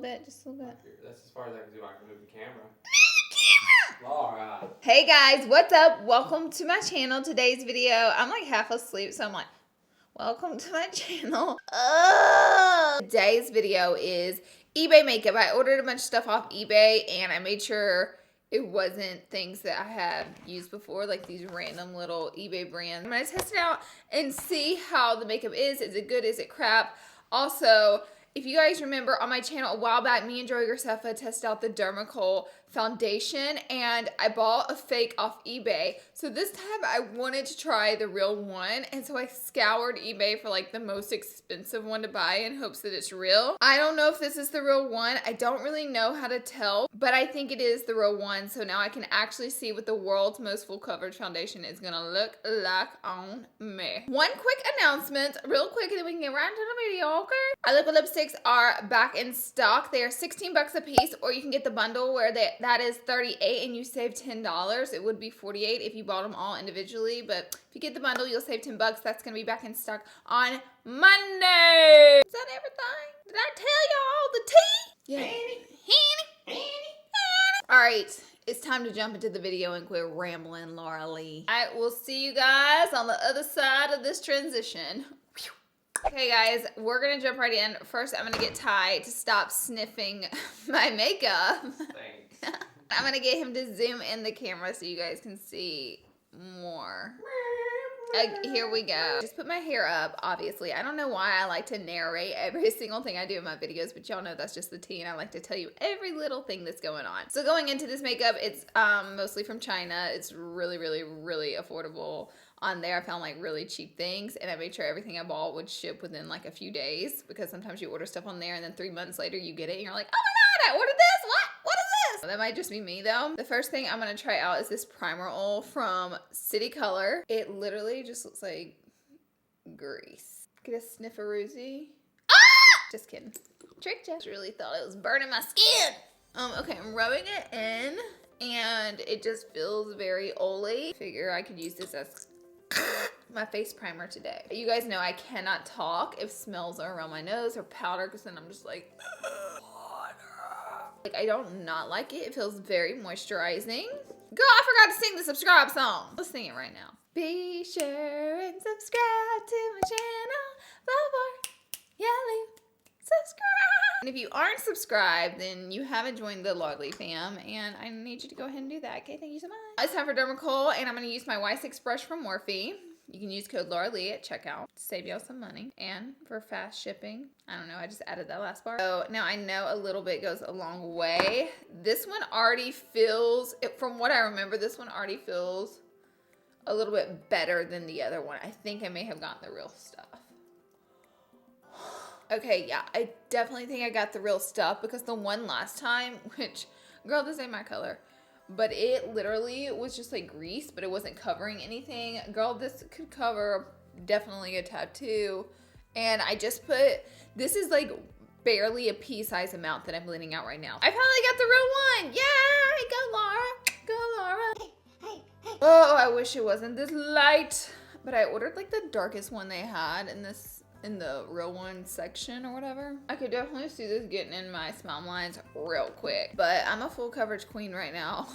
bit, just a little bit. That's as far as I can do. I can move the camera. Laura. Hey guys, what's up? Welcome to my channel. Today's video, I'm like half asleep, so I'm like, welcome to my channel. Today's video is eBay makeup. I ordered a bunch of stuff off eBay and I made sure it wasn't things that I have used before, like these random little eBay brands. I'm gonna test it out and see how the makeup is. Is it good? Is it crap? Also, if you guys remember on my channel a while back, me and Joey Graceffa tested out the Dermacol foundation and I bought a fake off eBay. So this time I wanted to try the real one, and so I scoured eBay for like the most expensive one to buy in hopes that it's real. I don't know if this is the real one. I don't really know how to tell, but I think it is the real one. So now I can actually see what the world's most full coverage foundation is gonna look like on me. One quick announcement, real quick, and then we can get right into the video, okay? Our liquid lipsticks are back in stock. They are 16 bucks a piece, or you can get the bundle where that is 38 and you save $10. It would be 48 if you bought them all individually, but if you get the bundle, you'll save 10 bucks. That's gonna be back in stock on Monday. Is that everything? Did I tell y'all the tea? Yeah. All right, it's time to jump into the video and quit rambling, LAURALEE. All right, we'll see you guys on the other side of this transition. Okay guys, we're gonna jump right in. First, I'm gonna get Ty to stop sniffing my makeup. Thanks. I'm gonna get him to zoom in the camera so you guys can see more. Here we go. Just put my hair up, obviously. I don't know why I like to narrate every single thing I do in my videos, but y'all know that's just the tea, and I like to tell you every little thing that's going on. So going into this makeup, it's mostly from China. It's really, really, really affordable. On there, I found like really cheap things, and I made sure everything I bought would ship within like a few days, because sometimes you order stuff on there and then 3 months later you get it and you're like, oh my God, I ordered this, what is this? That might just be me though. The first thing I'm gonna try out is this primer oil from City Color. It literally just looks like grease. Get a snifferoozy. Ah! Just kidding. Tricked ya. Just really thought it was burning my skin. Okay, I'm rubbing it in and it just feels very oily. Figure I could use this as my face primer today. You guys know I cannot talk if smells are around my nose or powder, because then I'm just like, water. Like, I don't not like it. It feels very moisturizing. Girl, I forgot to sing the subscribe song. Let's sing it right now. Be sure and subscribe to my channel before you leave. Subscribe. And if you aren't subscribed, then you haven't joined the LAURALEE fam, and I need you to go ahead and do that. Okay, thank you so much. It's time for Dermacol, and I'm going to use my Y6 brush from Morphe. You can use code LAURALEE at checkout to save y'all some money, and for fast shipping. I don't know, I just added that last part. So now I know a little bit goes a long way. This one already feels, from what I remember, this one already feels a little bit better than the other one. I think I may have gotten the real stuff. Okay, yeah, I definitely think I got the real stuff, because the one last time, which, girl, this ain't my color, but it literally was just like grease, but it wasn't covering anything. Girl, this could cover definitely a tattoo. And I just put, this is like barely a pea-size amount that I'm blending out right now. I finally got the real one. Yay, go Laura, go Laura. Hey. Oh, I wish it wasn't this light, but I ordered like the darkest one they had in the real one section or whatever. I could definitely see this getting in my smile lines real quick, but I'm a full coverage queen right now.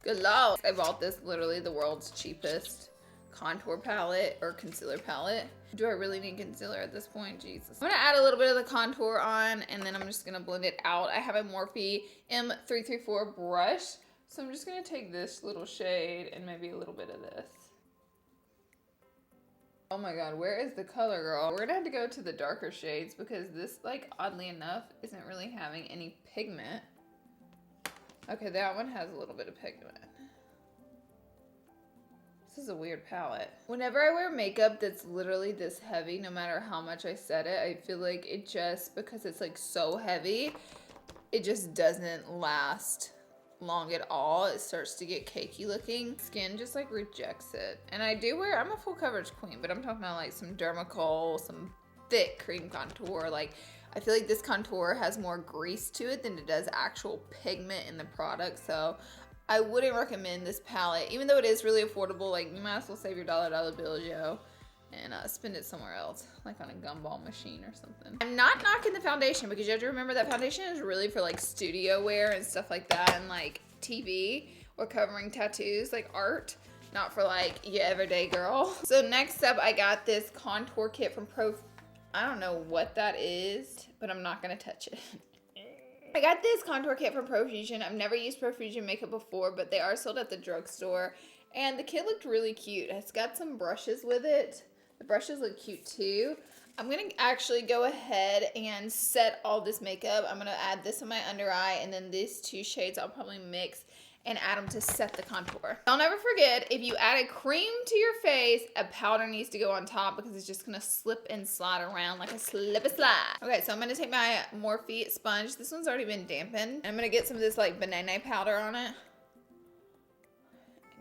Good Lord. I bought this literally the world's cheapest contour palette or concealer palette. Do I really need concealer at this point? Jesus. I'm gonna add a little bit of the contour on, and then I'm just gonna blend it out. I have a Morphe M334 brush, so I'm just gonna take this little shade and maybe a little bit of this. Oh my God, where is the color, girl? We're gonna have to go to the darker shades, because this, like, oddly enough, isn't really having any pigment. Okay, that one has a little bit of pigment. This is a weird palette. Whenever I wear makeup that's literally this heavy, no matter how much I set it, I feel like it just, because it's like so heavy, it just doesn't last long at all. It starts to get cakey looking. Skin just like rejects it. And I do wear, I'm a full coverage queen, but I'm talking about like some Dermacol, some thick cream contour. Like, I feel like this contour has more grease to it than it does actual pigment in the product. So I wouldn't recommend this palette, even though it is really affordable. Like, you might as well save your dollar bills, yo. and spend it somewhere else, like on a gumball machine or something. I'm not knocking the foundation because you have to remember that foundation is really for like studio wear and stuff like that, and like TV or covering tattoos, like art, not for like your everyday girl. So next up, I got this contour kit from I don't know what that is, but I'm not gonna touch it. I got this contour kit from Profusion. I've never used Profusion makeup before, but they are sold at the drugstore. And the kit looked really cute. It's got some brushes with it. The brushes look cute too. I'm going to actually go ahead and set all this makeup. I'm going to add this on my under eye, and then these two shades I'll probably mix and add them to set the contour. Don't ever forget, if you add a cream to your face, a powder needs to go on top because it's just gonna slip and slide around like a slip slide. Okay, so I'm gonna take my Morphe sponge. This one's already been dampened. I'm gonna get some of this like banana powder on it.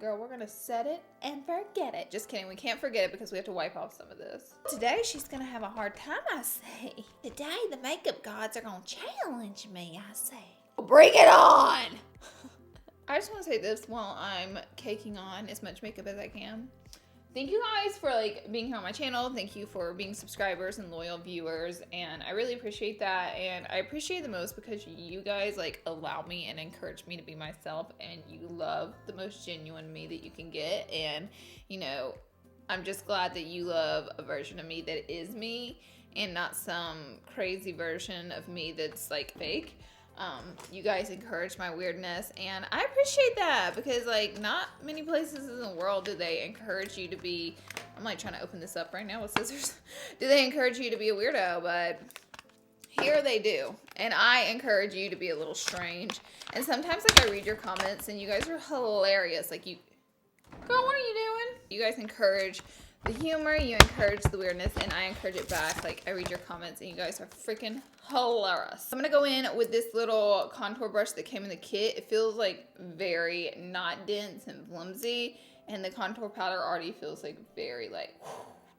Girl, we're gonna set it and forget it. Just kidding, we can't forget it because we have to wipe off some of this. Today, she's gonna have a hard time, I say. Today, the makeup gods are gonna challenge me, I say. Bring it on! I just want to say this while I'm caking on as much makeup as I can. Thank you guys for like being here on my channel. Thank you for being subscribers and loyal viewers, and I really appreciate that. And I appreciate it the most because you guys like allow me and encourage me to be myself, and you love the most genuine me that you can get. And you know, I'm just glad that you love a version of me that is me and not some crazy version of me that's like fake. You guys encourage my weirdness, and I appreciate that because like not many places in the world do they encourage you to be, I'm like trying to open this up right now with scissors, do they encourage you to be a weirdo, but here they do. And I encourage you to be a little strange. And sometimes like I read your comments and you guys are hilarious. Like you, girl, what are you doing? You guys encourage the humor, you encourage the weirdness, and I encourage it back. Like I read your comments and you guys are freaking hilarious. I'm gonna go in with this little contour brush that came in the kit. It feels like very not dense and flimsy, and the contour powder already feels like very like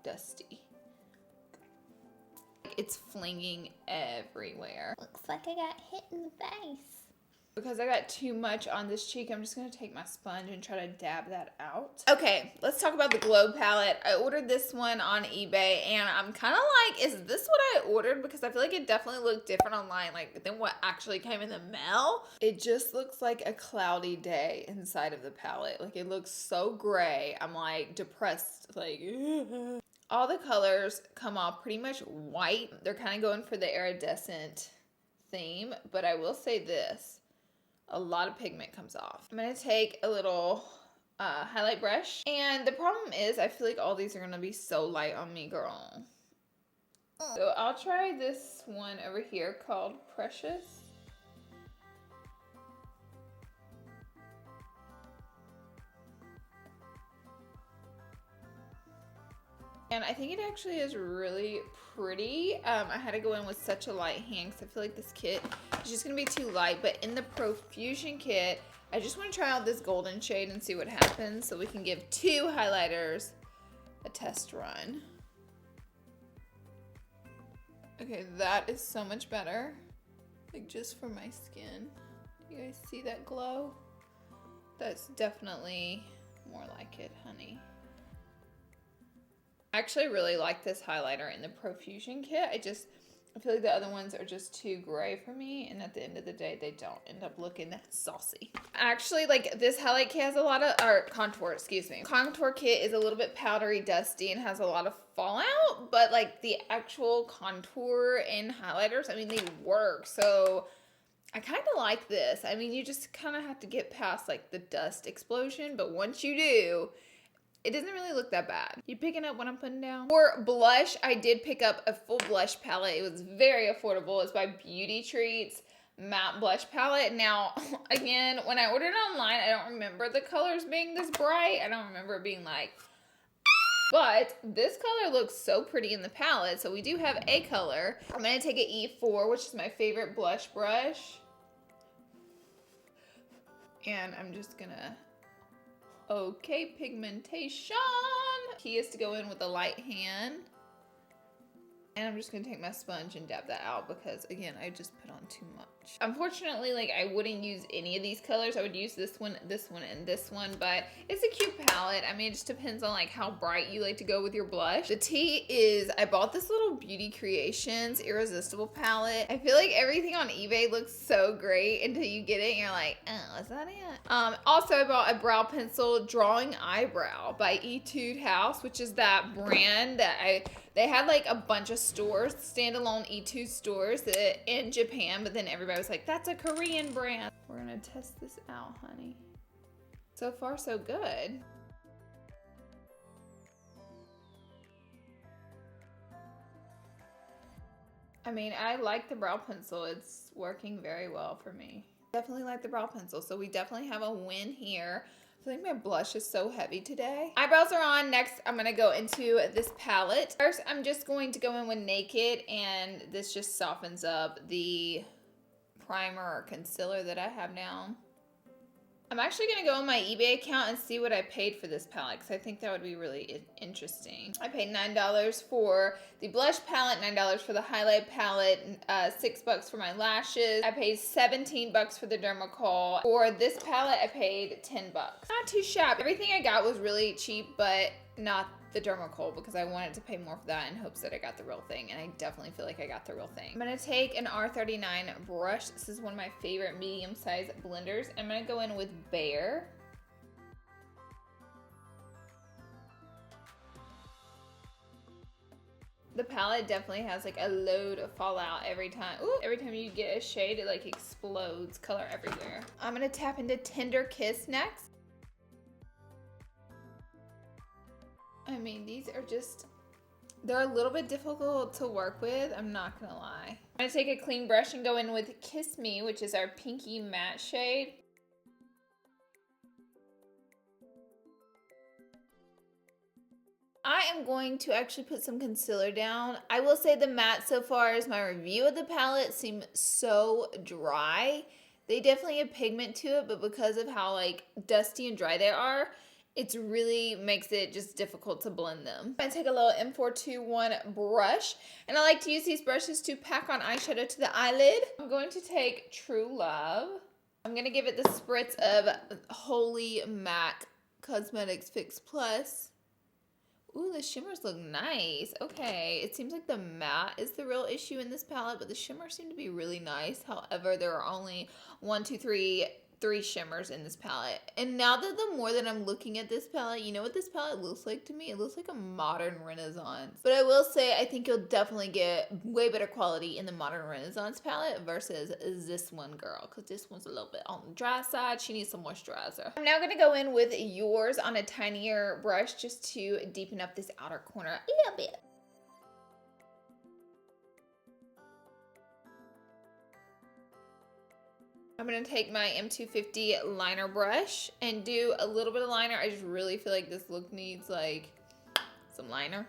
dusty. It's flinging everywhere. Looks like I got hit in the face. Because I got too much on this cheek, I'm just going to take my sponge and try to dab that out. Okay, let's talk about the Glow palette. I ordered this one on eBay, and I'm kind of like, is this what I ordered? Because I feel like it definitely looked different online like than what actually came in the mail. It just looks like a cloudy day inside of the palette. Like, it looks so gray. I'm, like, depressed. Like, all the colors come off pretty much white. They're kind of going for the iridescent theme, but I will say this. A lot of pigment comes off. I'm going to take a little highlight brush. And the problem is I feel like all these are going to be so light on me, girl. So I'll try this one over here called Precious. And I think it actually is really pretty. I had to go in with such a light hand because I feel like this kit is just going to be too light. But in the Profusion kit, I just want to try out this golden shade and see what happens. So we can give two highlighters a test run. Okay, that is so much better. Like just for my skin. You guys see that glow? That's definitely more like it, honey. I actually really like this highlighter in the Profusion kit. I feel like the other ones are just too gray for me, and at the end of the day, they don't end up looking saucy. Actually, like this highlight kit has a lot of, or contour, excuse me. Contour kit is a little bit powdery, dusty, and has a lot of fallout, but like the actual contour and highlighters, I mean, they work. So I kind of like this. I mean, you just kind of have to get past like the dust explosion, but once you do, it doesn't really look that bad. You picking up what I'm putting down? For blush, I did pick up a full blush palette. It was very affordable. It's by Beauty Treats matte blush palette. Now, again, when I ordered it online, I don't remember the colors being this bright. I don't remember it being like, but this color looks so pretty in the palette. So we do have a color. I'm gonna take an E4, which is my favorite blush brush. And I'm just gonna, okay, pigmentation. Key is to go in with a light hand. And I'm just gonna take my sponge and dab that out because, again, I just put on too much. Unfortunately, like, I wouldn't use any of these colors. I would use this one, and this one, but it's a cute palette. I mean, it just depends on, like, how bright you like to go with your blush. The tea is, I bought this little Beauty Creations Irresistible palette. I feel like everything on eBay looks so great until you get it and you're like, oh, is that it? Also, I bought a brow pencil, Drawing Eyebrow by Etude House, which is that brand that they had like a bunch of stores, standalone Etude stores in Japan, but then everybody was like, that's a Korean brand. We're gonna test this out, honey. So far, so good. I mean, I like the brow pencil. It's working very well for me. Definitely like the brow pencil, so we definitely have a win here. I think my blush is so heavy today. Eyebrows are on. Next, I'm gonna go into this palette. First, I'm just going to go in with Naked, and this just softens up the primer or concealer that I have now. I'm actually gonna go on my eBay account and see what I paid for this palette because I think that would be really interesting. I paid $9 for the blush palette, $9 for the highlight palette, $6 for my lashes. I paid $17 for the Dermacool. For this palette, I paid $10. Not too shabby. Everything I got was really cheap, but not the Dermacool because I wanted to pay more for that in hopes that I got the real thing, and I definitely feel like I got the real thing. I'm gonna take an R39 brush. This is one of my favorite medium-sized blenders. I'm gonna go in with Bare. The palette definitely has like a load of fallout every time. Ooh, every time you get a shade, it like explodes color everywhere. I'm gonna tap into Tender Kiss next. I mean, these are just, they're a little bit difficult to work with, I'm not gonna lie. I'm gonna take a clean brush and go in with Kiss Me, which is our pinky matte shade. I am going to actually put some concealer down. I will say the matte so far as my review of the palette seem so dry. They definitely have pigment to it, but because of how like dusty and dry they are, it really makes it just difficult to blend them. I'm gonna take a little M421 brush, and I like to use these brushes to pack on eyeshadow to the eyelid. I'm going to take True Love. I'm gonna give it the spritz of Holy MAC Cosmetics Fix Plus. Ooh, the shimmers look nice. Okay, it seems like the matte is the real issue in this palette, but the shimmers seem to be really nice. However, there are only three shimmers in this palette. And now that the more that I'm looking at this palette, you know what this palette looks like to me? It looks like a modern Renaissance. But I will say, I think you'll definitely get way better quality in the modern Renaissance palette versus this one, girl, because this one's a little bit on the dry side. She needs some moisturizer. I'm now gonna go in with Yours on a tinier brush just to deepen up this outer corner a little bit. I'm going to take my M250 liner brush and do a little bit of liner. I just really feel like this look needs like some liner.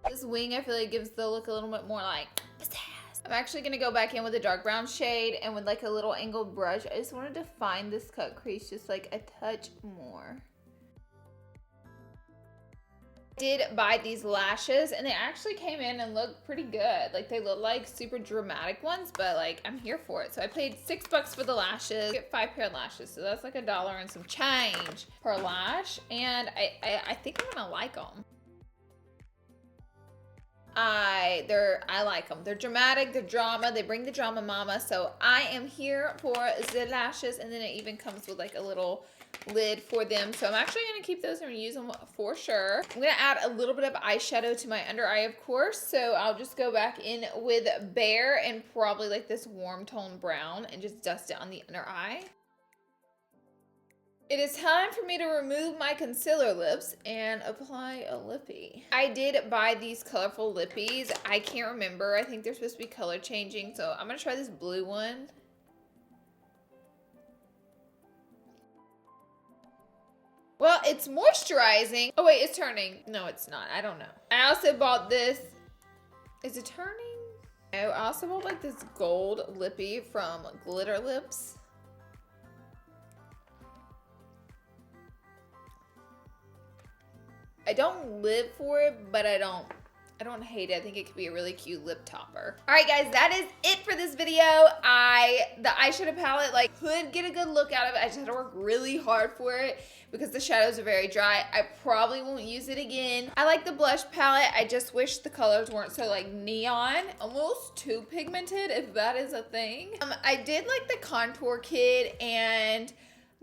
This wing I feel like gives the look a little bit more like pizzazz. I'm actually going to go back in with a dark brown shade and with like a little angled brush. I just want to define this cut crease just like a touch more. Did buy these lashes and they actually came in and looked pretty good. Like they look like super dramatic ones, but like I'm here for it. So I paid $6 for the lashes. I get 5 pair of lashes, so that's like $1 and some change per lash, and I think I'm gonna like them. I like them. They're dramatic, they're drama, they bring the drama mama, so I am here for the lashes. And then it even comes with like a little lid for them, so I'm actually going to keep those and use them for sure. I'm going to add a little bit of eyeshadow to my under eye, of course, so I'll just go back in with Bare and probably like this warm tone brown and just dust it on the under eye. It is time for me to remove my concealer lips and apply a lippy. I did buy these colorful lippies. I can't remember. I think they're supposed to be color changing, so I'm going to try this blue one. Well, it's moisturizing. Oh wait, it's turning. No, it's not. I don't know. I also bought this. Is it turning? I also bought like this gold lippy from Glitter Lips. I don't live for it, but I don't hate it. I think it could be a really cute lip topper. All right, guys, that is it for this video. The eyeshadow palette, like, could get a good look out of it. I just had to work really hard for it because the shadows are very dry. I probably won't use it again. I like the blush palette. I just wish the colors weren't so, like, neon, almost too pigmented, if that is a thing. I did like the contour kit, and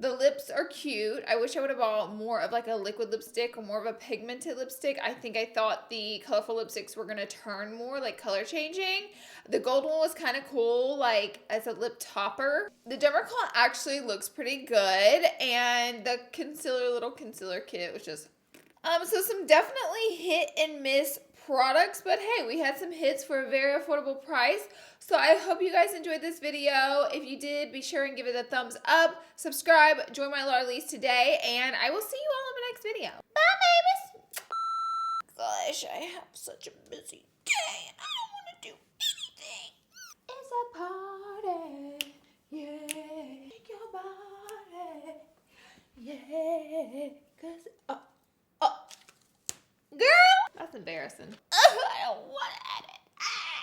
the lips are cute. I wish I would have bought more of like a liquid lipstick or more of a pigmented lipstick. I think I thought the colorful lipsticks were gonna turn more like color changing. The gold one was kind of cool, like as a lip topper. The Dermacol actually looks pretty good, and the little concealer kit was just so some definitely hit and miss products, but hey, we had some hits for a very affordable price. So I hope you guys enjoyed this video. If you did, be sure and give it a thumbs up, subscribe, join my LAURALEE today, and I will see you all in the next video. Bye, babies. Gosh, I have such a busy day. I don't want to do anything. It's a party, yeah. Shake your body, yeah. Cause girl, that's embarrassing. I don't want